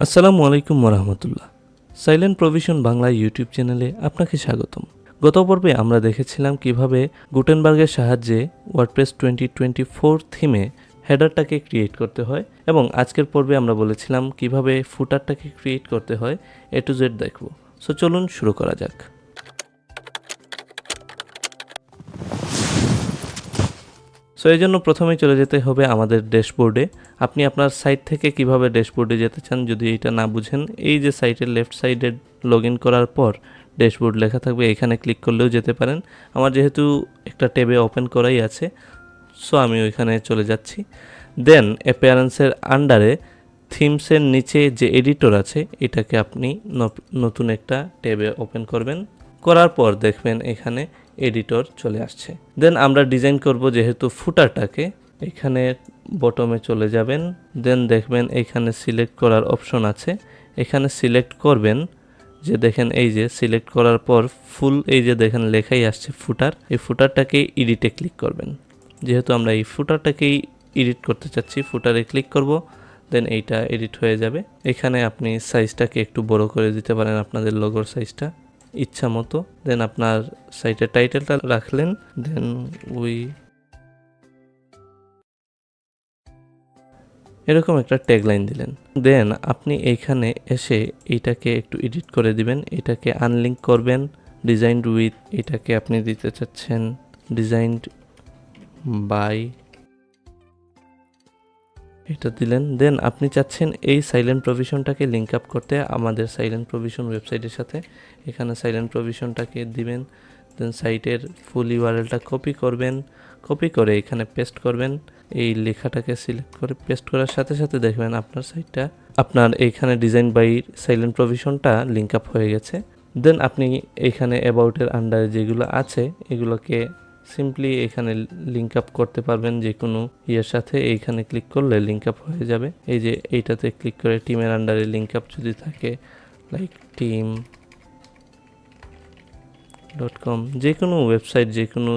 আসসালামু আলাইকুম ওরহমতুল্লাহ। সাইলেন্ট প্রভিশন বাংলা ইউটিউব চ্যানেলে আপনাকে স্বাগতম। গত পর্বে আমরা দেখেছিলাম কিভাবে গুটেনবার্গের সাহায্যে ওয়ার্ডপ্রেস 2024 থিমে হেডারটাকে ক্রিয়েট করতে হয়, এবং আজকের পর্বে আমরা বলেছিলাম কিভাবে ফুটারটাকে ক্রিয়েট করতে হয়। A to Z দেখব। সো চলুন শুরু করা যাক। সো এই জন্য প্রথমেই চলে যেতে হবে আমাদের ড্যাশবোর্ডে। আপনি আপনার সাইট থেকে কিভাবে ড্যাশবোর্ডে যেতে চান যদি এটা না বুঝেন, এই যে সাইটের লেফট সাইডে লগ ইন করার পর ড্যাশবোর্ড লেখা থাকবে, এখানে ক্লিক করলেও যেতে পারেন। আমার যেহেতু একটা ট্যাবে ওপেন করাই আছে, সো আমি ওইখানে চলে যাচ্ছি। দেন অ্যাপিয়ারেন্সের আন্ডারে থিমসের নিচে যে এডিটর আছে, এটাকে আপনি নতুন একটা ট্যাবে ওপেন করবেন। করার পর দেখবেন এখানে এডিটর চলে আসছে। দেন আমরা ডিজাইন করব যেহেতু ফুটারটাকে, এখানে বটমে চলে যাবেন। দেন দেখবেন এখানে সিলেক্ট করার অপশন আছে, এখানে সিলেক্ট করবেন। যে দেখেন এই যে সিলেক্ট করার পর ফুল এই যে দেখেন লেখাই আসছে ফুটার, এই ফুটারটাকে এডিটে ক্লিক করবেন। যেহেতু আমরা এই ফুটারটাকেই এডিট করতে চাচ্ছি, ফুটারে ক্লিক করব। দেন এইটা এডিট হয়ে যাবে। এখানে আপনি সাইজটাকে একটু বড় করে দিতে পারেন, আপনাদের লোগোর সাইজটা ইচ্ছা মতো। দেন আপনার সাইটের টাইটেলটা রাখলেন। দেন এরকম একটা ট্যাগলাইন দিলেন। দেন আপনি এইখানে এসে এইটাকে একটু এডিট করে দিবেন, এটাকে আনলিঙ্ক করবেন। ডিজাইনড উইথ এটাকে আপনি দিতে চাচ্ছেন ডিজাইনড বাই, এটা দিলেন। দেন আপনি চাচ্ছেন এই সাইলেন্ট প্রভিশনটাকে লিঙ্ক আপ করতে আমাদের সাইলেন্ট প্রভিশন ওয়েবসাইটের সাথে। এখানে সাইলেন্ট প্রভিশনটাকে দিবেন। দেন সাইটের ফুল ইউআরএলটা কপি করবেন, কপি করে এখানে পেস্ট করবেন। এই লেখাটাকে সিলেক্ট করে পেস্ট করার সাথে সাথে দেখবেন আপনার সাইটটা, আপনার এইখানে ডিজাইন বাই সাইলেন্ট প্রভিশনটা লিঙ্ক আপ হয়ে গেছে। দেন আপনি এইখানে অ্যাবাউটের আন্ডারে যেগুলো আছে এগুলোকে সিম্পলি এখানে লিঙ্ক আপ করতে পারবেন যে কোনো ইয়ের সাথে। এইখানে ক্লিক করলে লিঙ্ক আপ হয়ে যাবে। এই যে এইটাতে ক্লিক করে টিমের আন্ডারে লিঙ্ক আপ যদি থাকে, লাইক team.com, যে কোনো ওয়েবসাইট, যে কোনো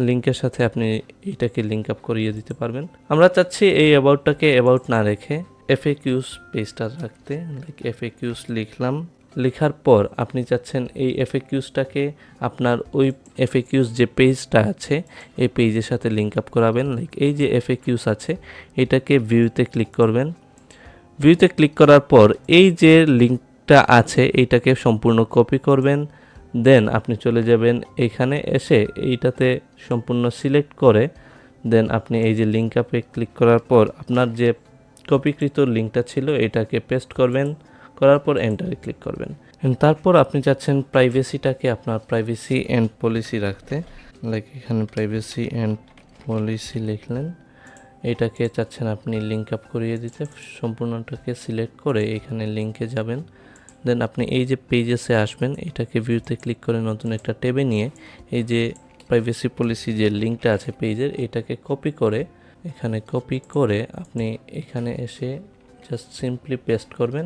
লিঙ্কের সাথে আপনি এইটাকে লিঙ্ক আপ করিয়ে দিতে পারবেন। আমরা চাচ্ছি এই অ্যাবাউটটাকে অ্যাবাউট না রেখে FAQs পেজটা রাখতে। লাইক FAQs লিখলাম। লেখার পর আপনি চাচ্ছেন এই FAQsটাকে আপনার ওই FAQs যে পেজটা আছে এই পেজের সাথে লিঙ্ক আপ করাবেন। লাইক এই যে FAQs আছে এটাকে ভিউতে ক্লিক করবেন। ভিউতে ক্লিক করার পর এই যে লিঙ্কটা আছে এইটাকে সম্পূর্ণ কপি করবেন। দেন আপনি চলে যাবেন এখানে, এসে এইটাতে সম্পূর্ণ সিলেক্ট করে দেন আপনি এই যে লিঙ্ক আপে ক্লিক করার পর আপনার যে কপিকৃত লিঙ্কটা ছিল এটাকে পেস্ট করবেন। করার পর এন্টারে ক্লিক করবেন। তারপর আপনি চাচ্ছেন প্রাইভেসিটাকে আপনার প্রাইভেসি অ্যান্ড পলিসি রাখতে। লাইক এখানে প্রাইভেসি অ্যান্ড পলিসি লিখলেন। এটাকে চাচ্ছেন আপনি লিঙ্ক আপ করিয়ে দিতে। সম্পূর্ণটাকে সিলেক্ট করে এখানে লিঙ্কে যাবেন। দেন আপনি এই যে পেজেসে আসবেন, এটাকে ভিউতে ক্লিক করে নতুন একটা ট্যাবে নিয়ে এই যে প্রাইভেসি পলিসি যে লিঙ্কটা আছে পেজের, এটাকে কপি করে এখানে কপি করে আপনি এখানে এসে জাস্ট সিম্পলি পেস্ট করবেন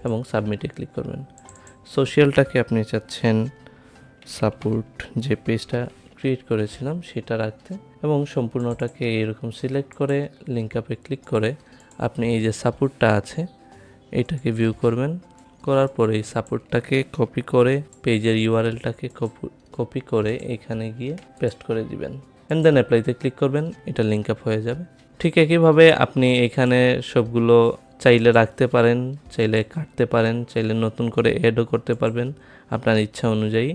এবং সাবমিটে ক্লিক করবেন। সোশ্যালটাকে আপনি চাচ্ছেন সাপোর্ট যে পেজটা ক্রিয়েট করেছিলাম সেটা রাখতে, এবং সম্পূর্ণটাকে এরকম সিলেক্ট করে লিঙ্ক আপে ক্লিক করে আপনি এই যে সাপোর্টটা আছে এটাকে ভিউ করবেন। করার পরে এই সাপোর্টটাকে কপি করে পেজের ইউআরএলটাকে কপি করে এখানে গিয়ে পেস্ট করে দিবেন। অ্যান্ড দেন অ্যাপ্লাইতে ক্লিক করবেন, এটা লিঙ্ক আপ হয়ে যাবে। ঠিক একইভাবে আপনি এখানে সবগুলো চাইলে রাখতে পারেন, চাইলে কাটতে পারেন, চাইলে নতুন করে অ্যাডও করতে পারবেন আপনার ইচ্ছা অনুযায়ী।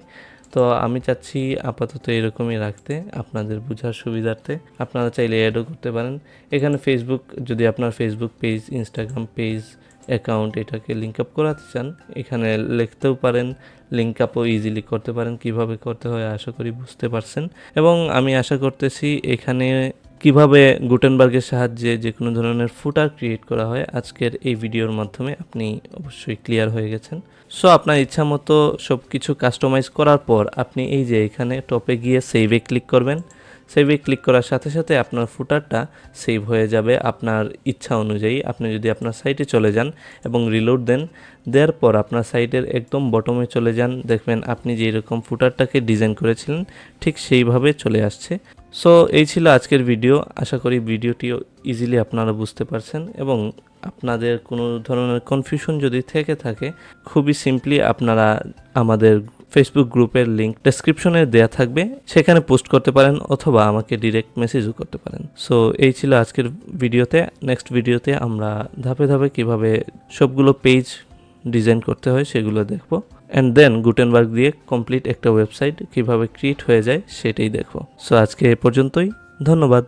তো আমি চাচ্ছি আপাতত এরকমই রাখতে আপনাদের বোঝার সুবিধার্থে। আপনারা চাইলে অ্যাডও করতে পারেন। এখানে ফেসবুক, যদি আপনার Facebook page, Instagram page, account এটাকে লিঙ্ক আপ করাতে চান এখানে লিখতেও পারেন। লিঙ্ক আপও ইজিলি করতে পারেন। কিভাবে করতে হয় আশা করি বুঝতে পারছেন, এবং আমি আশা করতেছি এখানে কিভাবে গুটেনবার্গের সাহায্যে যে কোনো ধরনের ফুটার ক্রিয়েট করা হয় আজকের এই ভিডিওর মাধ্যমে আপনি অবশ্যই ক্লিয়ার হয়ে গেছেন। সো আপনার ইচ্ছা মতো সব কিছু কাস্টমাইজ করার পর আপনি এই যে এখানে টপে গিয়ে সেভে ক্লিক করবেন। সেভে ক্লিক করার সাথে সাথে আপনার ফুটারটা সেভ হয়ে যাবে আপনার ইচ্ছা অনুযায়ী। আপনি যদি আপনার সাইটে চলে যান এবং রিলোড দেওয়ার পর আপনার সাইটের একদম বটমে চলে যান, দেখবেন আপনি যে এরকম ফুটারটাকে ডিজাইন করেছিলেন ঠিক সেইভাবে চলে আসছে। সো এই ছিল আজকের ভিডিও। আশা করি ভিডিওটি ইজিলি আপনারা বুঝতে পারছেন এবং আপনাদের কোনো ধরনের কনফিউশন যদি থেকে থাকে খুবই সিম্পলি আপনারা আমাদের ফেসবুক গ্রুপের লিঙ্ক ডেসক্রিপশনে দেয়া থাকবে, সেখানে পোস্ট করতে পারেন অথবা আমাকে ডিরেক্ট মেসেজও করতে পারেন। সো এই ছিল আজকের ভিডিওতে। নেক্সট ভিডিওতে আমরা ধাপে ধাপে কিভাবে সবগুলো পেজ ডিজাইন করতে হয় সেগুলো দেখব, অ্যান্ড দেন গুটেনবার্গ দিয়ে কমপ্লিট একটা ওয়েবসাইট কিভাবে ক্রিয়েট হয়ে যায় সেটাই দেখব। সো আজকে এ পর্যন্তই, ধন্যবাদ।